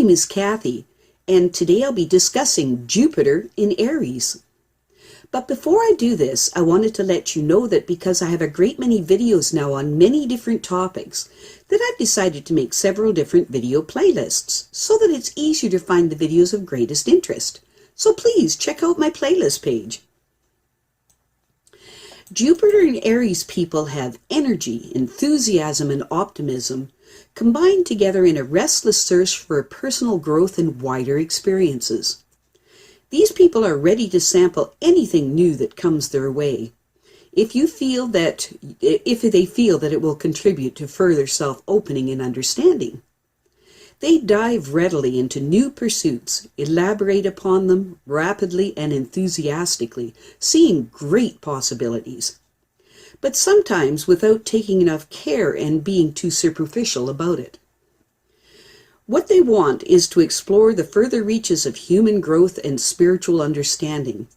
name is Kathy, and today I'll be discussing Jupiter in Aries. But before I do this, I wanted to let you know that because I have a great many videos now on many different topics, that I've decided to make several different video playlists so that it's easier to find the videos of greatest interest. So please check out my playlist page. Jupiter and Aries people have energy, enthusiasm, and optimism combined together in a restless search for personal growth and wider experiences. These people are ready to sample anything new that comes their way, if they feel that it will contribute to further self-opening and understanding. They dive readily into new pursuits, elaborate upon them rapidly and enthusiastically, seeing great possibilities, but sometimes without taking enough care and being too superficial about it. What they want is to explore the further reaches of human growth and spiritual understanding,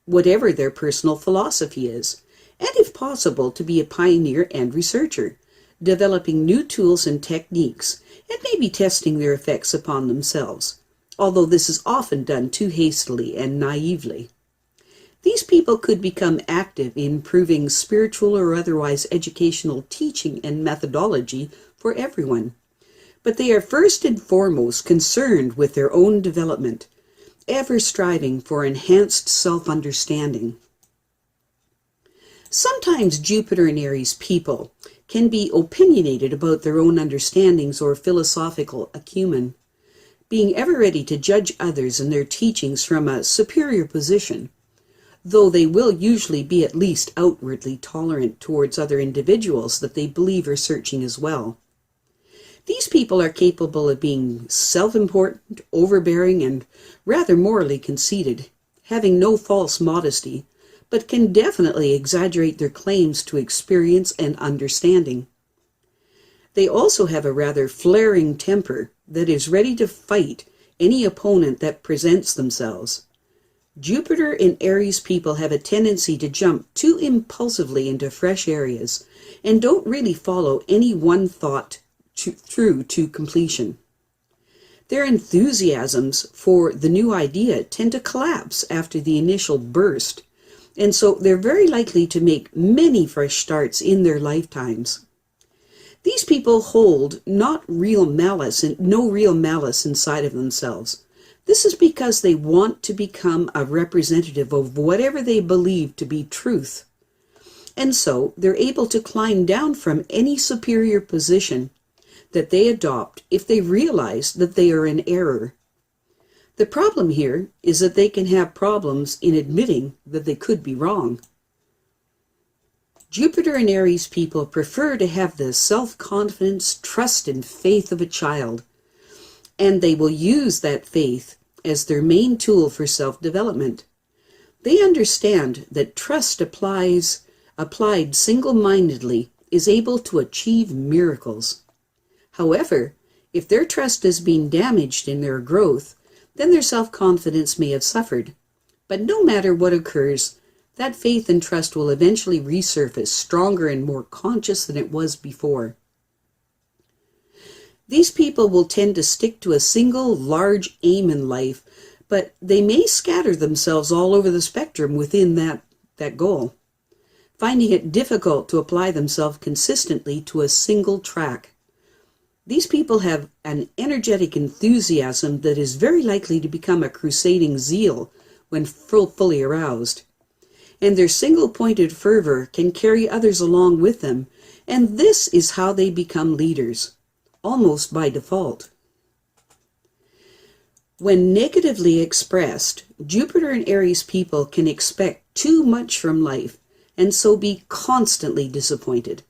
whatever their personal philosophy is, and if possible, to be a pioneer and researcher, developing new tools and techniques, and maybe testing their effects upon themselves, although this is often done too hastily and naively. These people could become active in improving spiritual or otherwise educational teaching and methodology for everyone. But they are first and foremost concerned with their own development, ever striving for enhanced self-understanding. Sometimes Jupiter and Aries people can be opinionated about their own understandings or philosophical acumen, being ever ready to judge others and their teachings from a superior position, though they will usually be at least outwardly tolerant towards other individuals that they believe are searching as well. These people are capable of being self-important, overbearing, and rather morally conceited, having no false modesty, but can definitely exaggerate their claims to experience and understanding. They also have a rather flaring temper that is ready to fight any opponent that presents themselves. Jupiter and Aries people have a tendency to jump too impulsively into fresh areas and don't really follow any one thought through to completion. Their enthusiasms for the new idea tend to collapse after the initial burst, and so they're very likely to make many fresh starts in their lifetimes. These people hold no real malice inside of themselves. This is because they want to become a representative of whatever they believe to be truth, and so they're able to climb down from any superior position that they adopt if they realize that they are in error. The problem here is that they can have problems in admitting that they could be wrong. Jupiter and Aries people prefer to have the self-confidence, trust, and faith of a child, and they will use that faith as their main tool for self-development. They understand that trust applied single-mindedly is able to achieve miracles. However, if their trust has been damaged in their growth, then their self-confidence may have suffered. But no matter what occurs, that faith and trust will eventually resurface stronger and more conscious than it was before. These people will tend to stick to a single large aim in life, but they may scatter themselves all over the spectrum within that goal, finding it difficult to apply themselves consistently to a single track. These people have an energetic enthusiasm that is very likely to become a crusading zeal when fully aroused. And their single-pointed fervor can carry others along with them, and this is how they become leaders, almost by default. When negatively expressed, Jupiter and Aries people can expect too much from life, and so be constantly disappointed.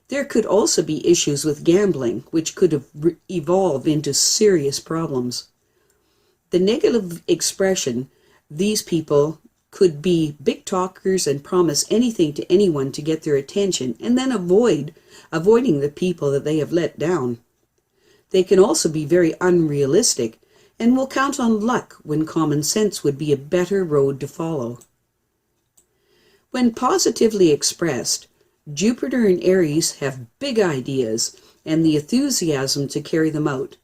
There could also be issues with gambling, which could evolve into serious problems. The negative expression, these people could be big talkers and promise anything to anyone to get their attention, and then avoiding the people that they have let down. They can also be very unrealistic and will count on luck when common sense would be a better road to follow. When positively expressed, Jupiter and Aries have big ideas and the enthusiasm to carry them out.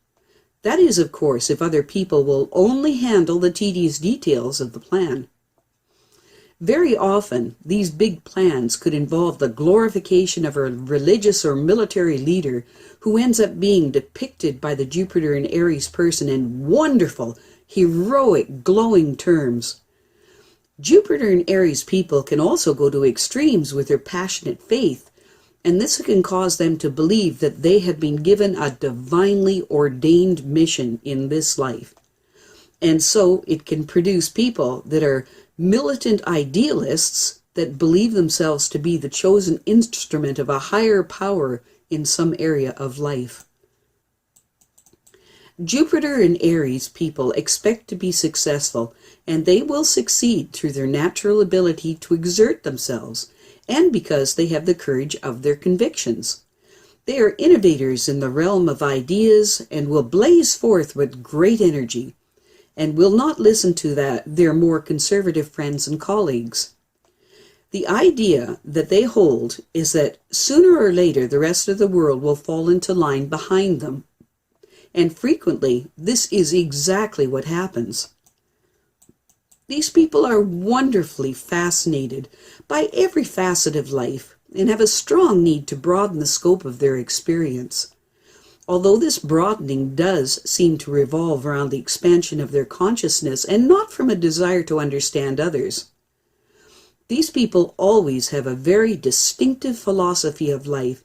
That is, of course, if other people will only handle the tedious details of the plan. Very often, these big plans could involve the glorification of a religious or military leader who ends up being depicted by the Jupiter and Aries person in wonderful, heroic, glowing terms. Jupiter and Aries people can also go to extremes with their passionate faith, and this can cause them to believe that they have been given a divinely ordained mission in this life. And so it can produce people that are militant idealists that believe themselves to be the chosen instrument of a higher power in some area of life. Jupiter and Aries people expect to be successful, and they will succeed through their natural ability to exert themselves, and because they have the courage of their convictions. They are innovators in the realm of ideas and will blaze forth with great energy, and will not listen to their more conservative friends and colleagues. The idea that they hold is that sooner or later the rest of the world will fall into line behind them. And frequently, this is exactly what happens. These people are wonderfully fascinated by every facet of life and have a strong need to broaden the scope of their experience. Although this broadening does seem to revolve around the expansion of their consciousness and not from a desire to understand others. These people always have a very distinctive philosophy of life,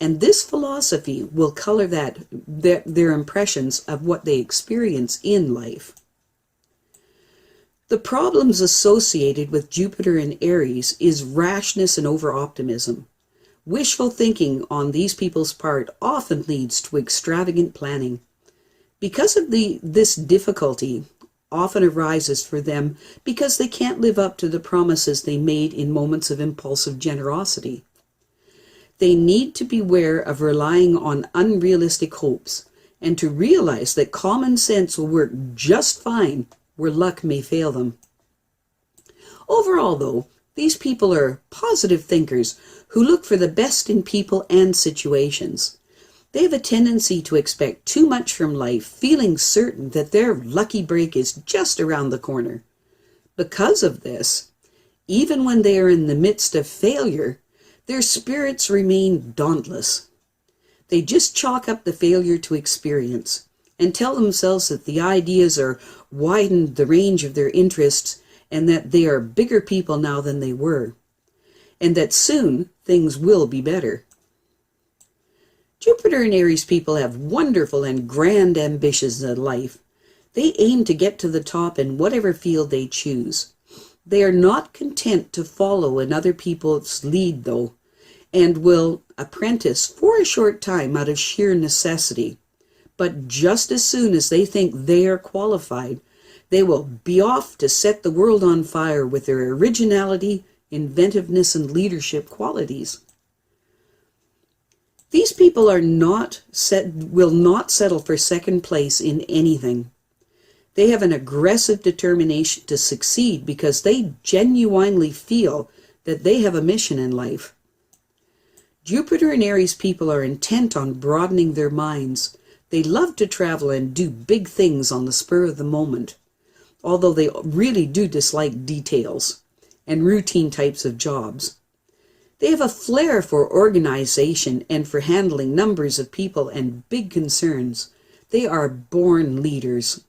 and this philosophy will color their impressions of what they experience in life. The problems associated with Jupiter and Aries is rashness and over-optimism. Wishful thinking on these people's part often leads to extravagant planning. Because of this difficulty often arises for them because they can't live up to the promises they made in moments of impulsive generosity. They need to beware of relying on unrealistic hopes and to realize that common sense will work just fine where luck may fail them. Overall, though, these people are positive thinkers who look for the best in people and situations. They have a tendency to expect too much from life, feeling certain that their lucky break is just around the corner. Because of this, even when they are in the midst of failure, their spirits remain dauntless. They just chalk up the failure to experience and tell themselves that the ideas are widened the range of their interests and that they are bigger people now than they were, and that soon things will be better. Jupiter and Aries people have wonderful and grand ambitions in life. They aim to get to the top in whatever field they choose. They are not content to follow in other people's lead, though, and will apprentice for a short time out of sheer necessity. But just as soon as they think they are qualified, they will be off to set the world on fire with their originality, inventiveness, and leadership qualities. These people will not settle for second place in anything. They have an aggressive determination to succeed because they genuinely feel that they have a mission in life. Jupiter and Aries people are intent on broadening their minds. They love to travel and do big things on the spur of the moment, although they really do dislike details and routine types of jobs. They have a flair for organization and for handling numbers of people and big concerns. They are born leaders.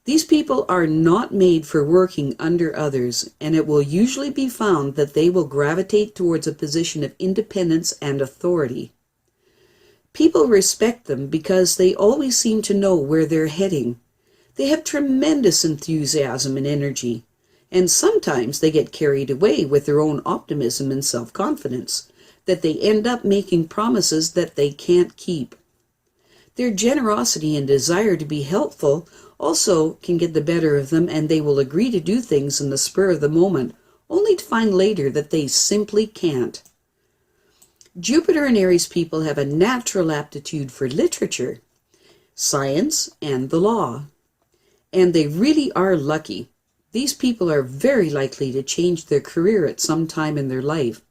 These people are not made for working under others, and it will usually be found that they will gravitate towards a position of independence and authority. People respect them because they always seem to know where they're heading. They have tremendous enthusiasm and energy, and sometimes they get carried away with their own optimism and self-confidence, that they end up making promises that they can't keep. Their generosity and desire to be helpful also can get the better of them, and they will agree to do things in the spur of the moment, only to find later that they simply can't. Jupiter and Aries people have a natural aptitude for literature, science, and the law. And they really are lucky. These people are very likely to change their career at some time in their life.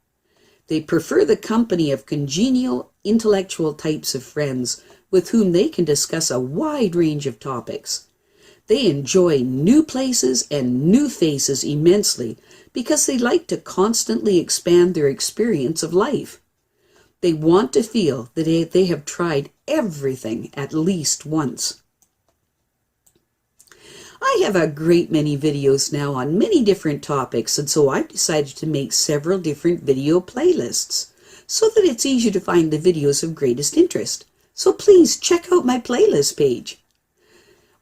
They prefer the company of congenial, intellectual types of friends with whom they can discuss a wide range of topics. They enjoy new places and new faces immensely because they like to constantly expand their experience of life. They want to feel that they have tried everything at least once. I have a great many videos now on many different topics, and so I've decided to make several different video playlists so that it's easier to find the videos of greatest interest. So please check out my playlist page.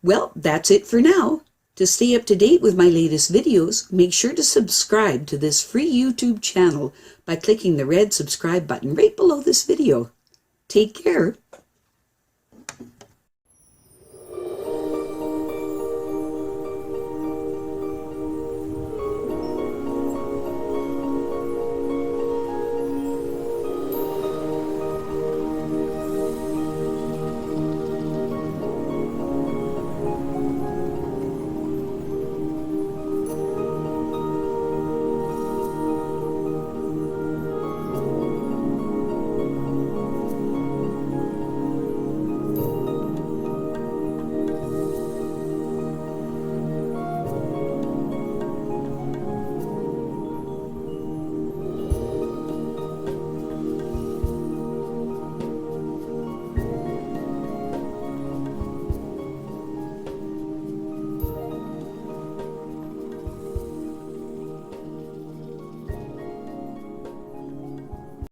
Well, that's it for now. To stay up to date with my latest videos, make sure to subscribe to this free YouTube channel by clicking the red subscribe button right below this video. Take care.